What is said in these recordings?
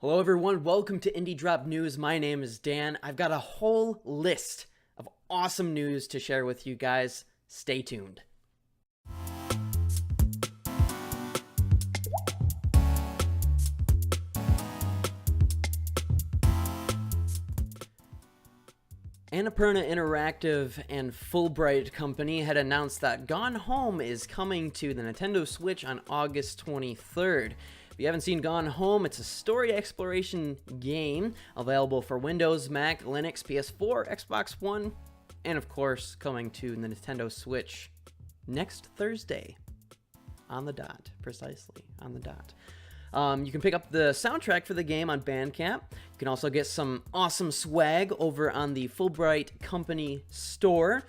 Hello everyone, welcome to Indie Drop News. My name is Dan. I've got a whole list of awesome news to share with you guys. Stay tuned. Anapurna Interactive and Fullbright Company had announced that Gone Home is coming to the Nintendo Switch on August 23rd. If you haven't seen Gone Home, it's a story exploration game available for Windows, Mac, Linux, PS4, Xbox One, and of course coming to the Nintendo Switch next Thursday. On the dot, precisely, on the dot. You can pick up the soundtrack for the game on Bandcamp. You can also get some awesome swag over on the Fullbright Company store.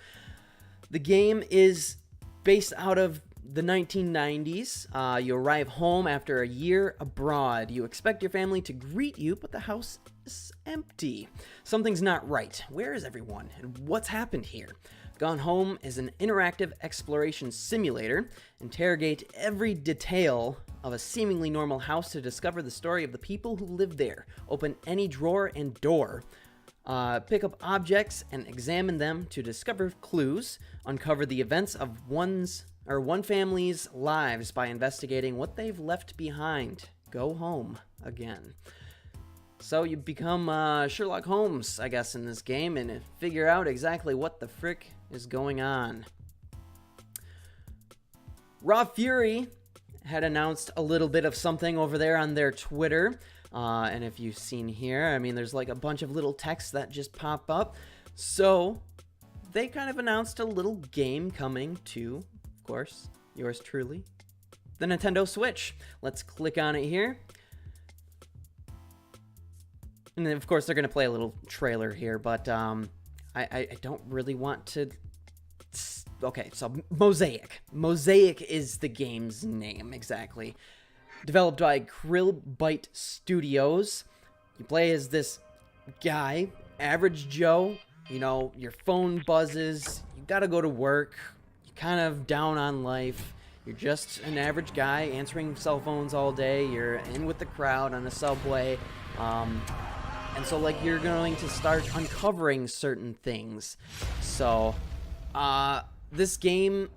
The game is based out of the 1990s. You arrive home after a year abroad. You expect your family to greet you, but the house is empty. Something's not right. Where is everyone? And what's happened here? Gone Home is an interactive exploration simulator. Interrogate every detail of a seemingly normal house to discover the story of the people who live there. Open any drawer and door. Pick up objects and examine them to discover clues. Uncover the events of one family's lives by investigating what they've left behind. Go home again. So you become Sherlock Holmes, I guess, in this game and figure out exactly what the frick is going on. Raw Fury had announced a little bit of something over there on their Twitter. And if you've seen here, I mean, there's like a bunch of little texts that just pop up. So they kind of announced a little game coming to, of course, yours truly, the Nintendo Switch. Let's click on it here. And then, of course, they're going to play a little trailer here, but I don't really want to... Okay, so Mosaic. Mosaic is the game's name, exactly. Developed by Krillbite Studios. You play as this guy, average Joe. You know, your phone buzzes. You gotta go to work. You're kind of down on life. You're just an average guy answering cell phones all day. You're in with the crowd on the subway. And so, like, you're going to start uncovering certain things. So, this game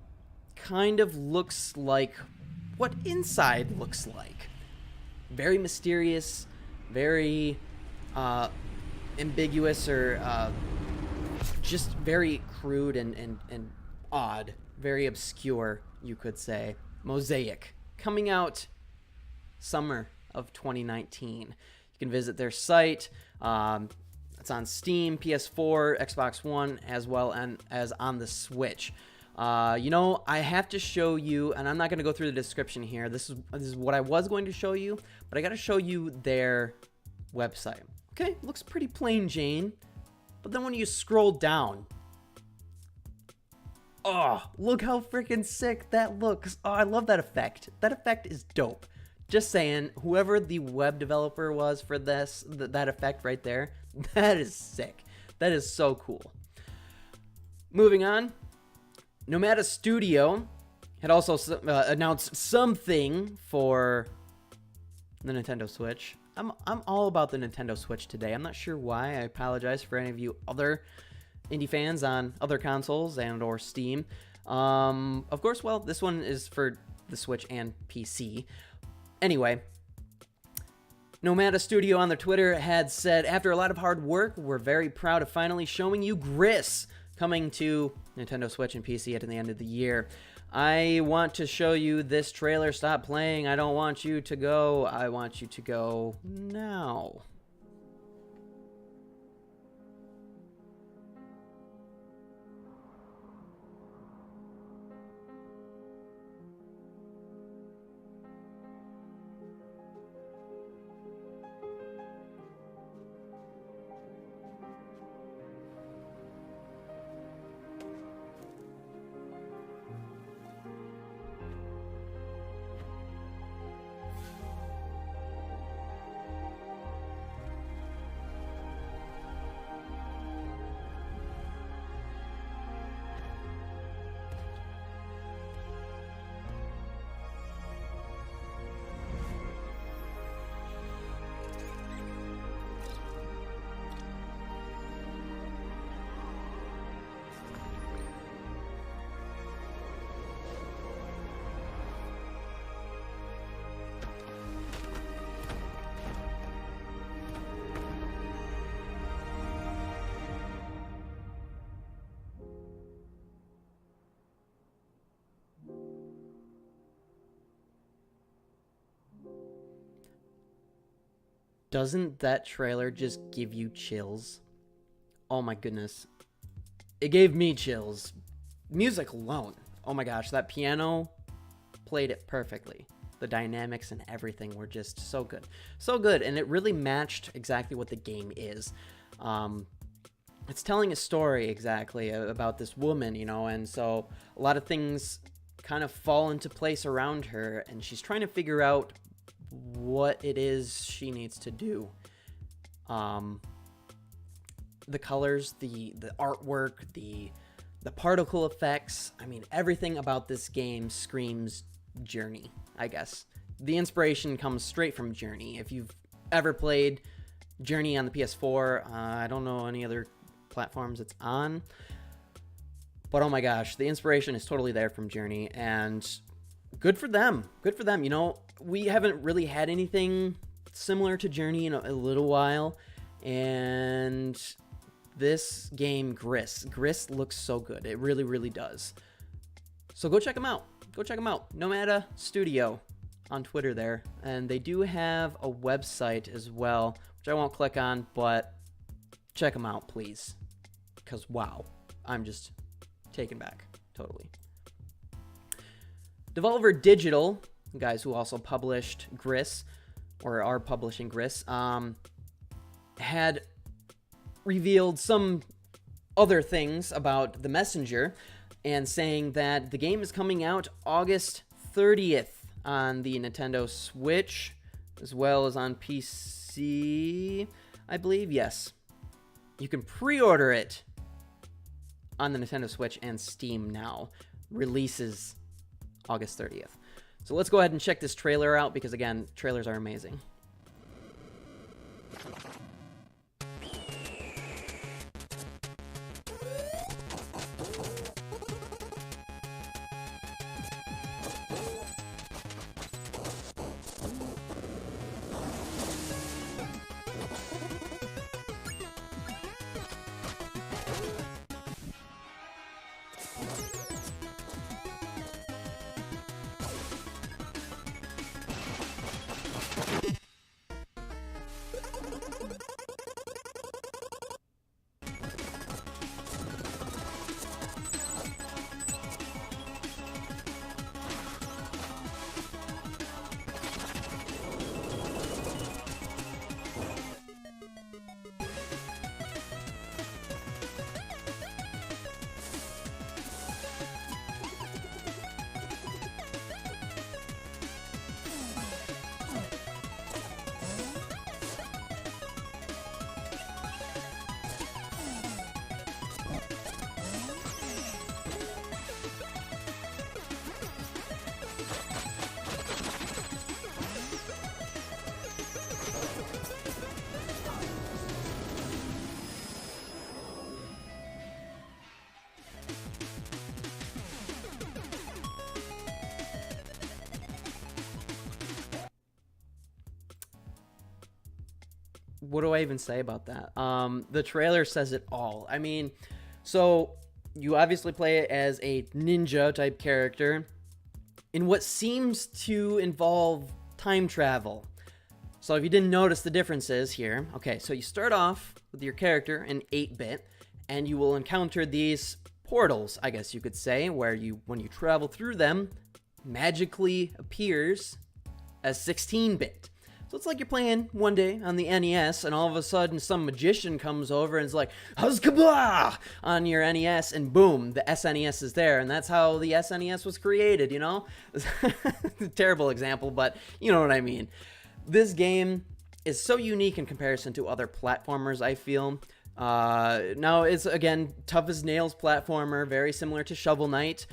kind of looks like what Inside looks like. Very mysterious, very ambiguous, or just very crude and odd. Very obscure, you could say. Mosaic, coming out summer of 2019. You can visit their site. It's on Steam, PS4, Xbox One, as well as on the Switch. You know, I have to show you, and I'm not going to go through the description here. This is what I was going to show you, but I got to show you their website. Okay, looks pretty plain Jane, but then when you scroll down, oh, look how freaking sick that looks. Oh, I love that effect. That effect is dope. Just saying, whoever the web developer was for this, that effect right there, that is sick. That is so cool. Moving on, Nomada Studio had also announced something for the Nintendo Switch. I'm all about the Nintendo Switch today. I'm not sure why. I apologize for any of you other indie fans on other consoles and or Steam. Of course, well, this one is for the Switch and PC. Anyway, Nomada Studio on their Twitter had said, after a lot of hard work, we're very proud of finally showing you GRIS coming to Nintendo Switch and PC at the end of the year. I want to show you this trailer. Stop playing. I don't want you to go. I want you to go now. Doesn't that trailer just give you chills? Oh my goodness. It gave me chills. Music alone. Oh my gosh, that piano played it perfectly. The dynamics and everything were just so good. So good, and it really matched exactly what the game is. It's telling a story exactly about this woman, you know, and so a lot of things kind of fall into place around her, and she's trying to figure out what it is she needs to do. The colors, the artwork, the particle effects, I mean, everything about this game screams Journey, I guess. The inspiration comes straight from Journey. If you've ever played Journey on the PS4, I don't know any other platforms it's on, but oh my gosh, the inspiration is totally there from Journey, and good for them. Good for them. You know, we haven't really had anything similar to Journey in a little while, and this game, Grist looks so good. It really, really does. So go check them out. Go check them out. Nomada Studio on Twitter there. And they do have a website as well, which I won't click on, but check them out, please. Because, wow, I'm just taken back. Totally. Devolver Digital, guys who also published GRIS, or are publishing GRIS, had revealed some other things about The Messenger, and saying that the game is coming out August 30th on the Nintendo Switch, as well as on PC, I believe. Yes. You can pre-order it on the Nintendo Switch and Steam now. Releases August 30th. So let's go ahead and check this trailer out, because again, trailers are amazing. What do I even say about that? The trailer says it all. I mean, so you obviously play it as a ninja type character in what seems to involve time travel. So if you didn't notice the differences here, okay, so you start off with your character in 8-bit, and you will encounter these portals, I guess you could say, where you, when you travel through them, magically appears as 16-bit. So it's like you're playing one day on the NES, and all of a sudden some magician comes over and is like, Huzkablah! On your NES, and boom, the SNES is there, and that's how the SNES was created, you know? Terrible example, but you know what I mean. This game is so unique in comparison to other platformers, I feel. Now, it's, again, tough as nails platformer, very similar to Shovel Knight.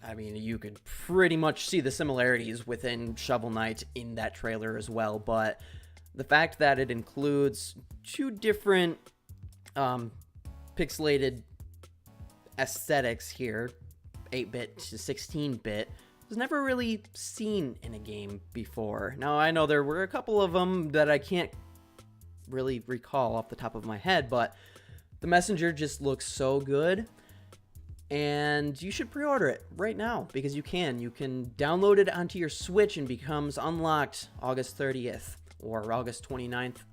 I mean, you could pretty much see the similarities within Shovel Knight in that trailer as well, but the fact that it includes two different pixelated aesthetics here, 8-bit to 16-bit, was never really seen in a game before. Now, I know there were a couple of them that I can't really recall off the top of my head, but The Messenger just looks so good. And you should pre-order it right now, because you can. You can download it onto your Switch and becomes unlocked August 30th. or August 29th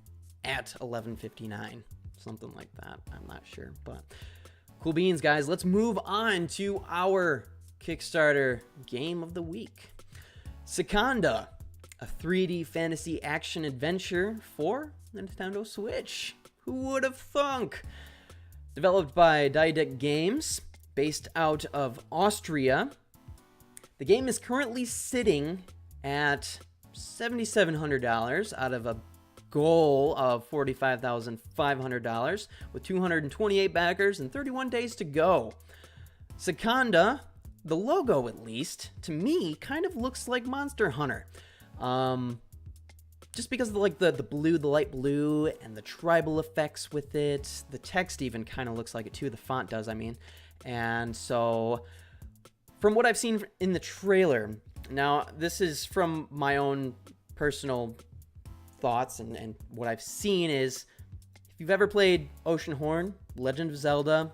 at 11:59, something like that. I'm not sure, but cool beans, guys. Let's move on to our Kickstarter game of the week. Sikanda, a 3D fantasy action adventure for Nintendo Switch. Who would have thunk? Developed by Dyadic Games, based out of Austria. The game is currently sitting at $7,700 out of a goal of $45,500 with 228 backers and 31 days to go. Sikanda, the logo at least, to me, kind of looks like Monster Hunter. Just because of the blue, the light blue, and the tribal effects with it. The text even kind of looks like it too. The font does, I mean. And so, from what I've seen in the trailer, now this is from my own personal thoughts, and what I've seen is, if you've ever played Oceanhorn, Legend of Zelda,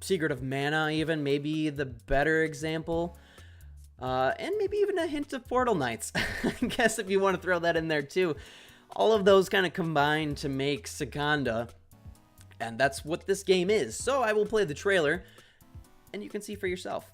Secret of Mana even, maybe the better example, and maybe even a hint of Portal Knights, I guess, if you want to throw that in there too. All of those kind of combine to make Sikanda, and that's what this game is. So I will play the trailer, and you can see for yourself.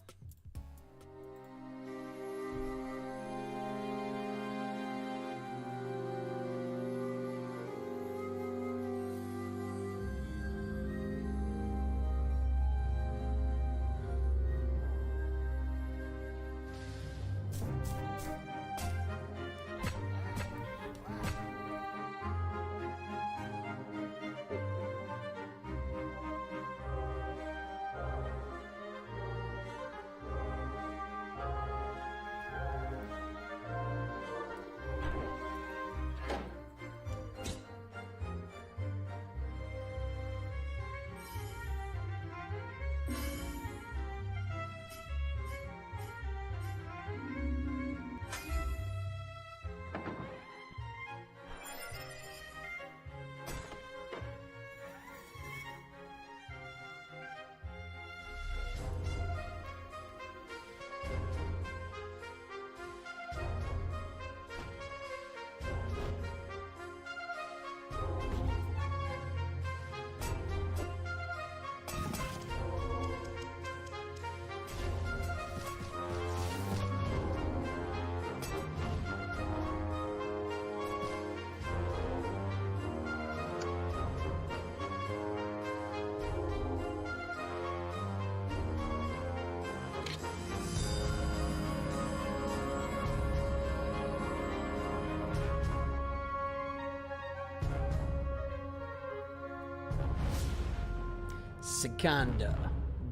Sikanda.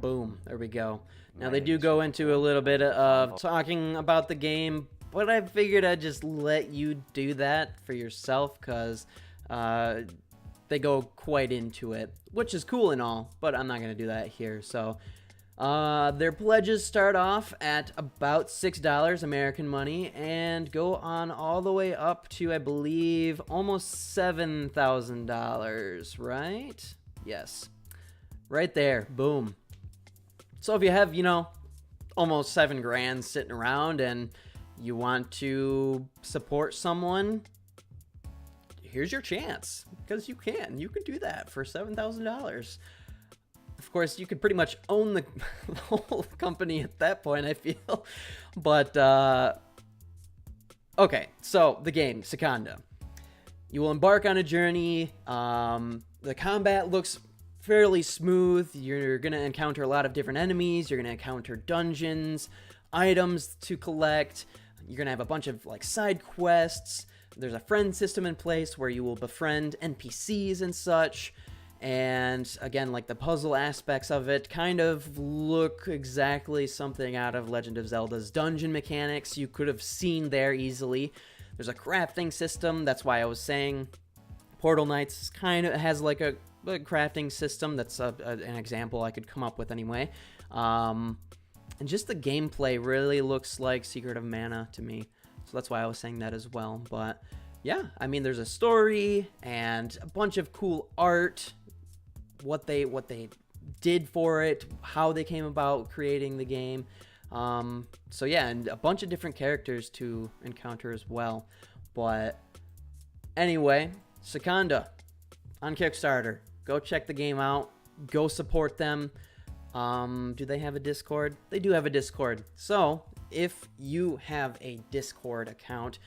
Boom. There we go. Now, they do go into a little bit of talking about the game, but I figured I'd just let you do that for yourself, because they go quite into it, which is cool and all, but I'm not going to do that here. So their pledges start off at about $6 American money and go on all the way up to, I believe, almost $7,000, right? Yes. Right there. Boom. So if you have, almost $7,000 sitting around and you want to support someone, here's your chance, because you can do that for $7,000. Of course, you could pretty much own the whole company at that point, I feel. But okay, so the game Sikanda, you will embark on a journey. The combat looks fairly smooth. You're going to encounter a lot of different enemies. You're going to encounter dungeons, items to collect. You're going to have a bunch of side quests. There's a friend system in place where you will befriend NPCs and such. And again, the puzzle aspects of it kind of look exactly something out of Legend of Zelda's dungeon mechanics. You could have seen there easily. There's a crafting system. That's why I was saying Portal Knights kind of has a crafting system. That's an example I could come up with anyway. And just the gameplay really looks like Secret of Mana to me. So that's why I was saying that as well. But yeah, I mean, there's a story and a bunch of cool art. What they did for it, how they came about creating the game. So yeah, and a bunch of different characters to encounter as well. But anyway, Sikanda on Kickstarter. Go check the game out. Go support them. Do they have a Discord? They do have a Discord. So if you have a Discord account,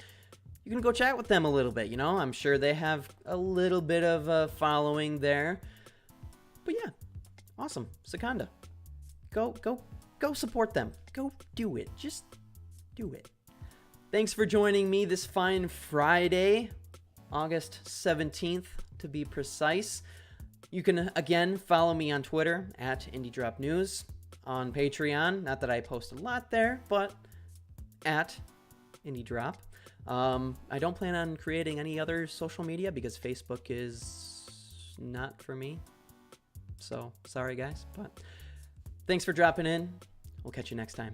you can go chat with them a little bit. You know, I'm sure they have a little bit of a following there. But yeah, awesome. Sikanda. Go support them. Go do it. Just do it. Thanks for joining me this fine Friday, August 17th to be precise. You can, again, follow me on Twitter at IndieDropNews, on Patreon. Not that I post a lot there, but at IndieDrop. I don't plan on creating any other social media because Facebook is not for me. So, sorry guys, but thanks for dropping in. We'll catch you next time.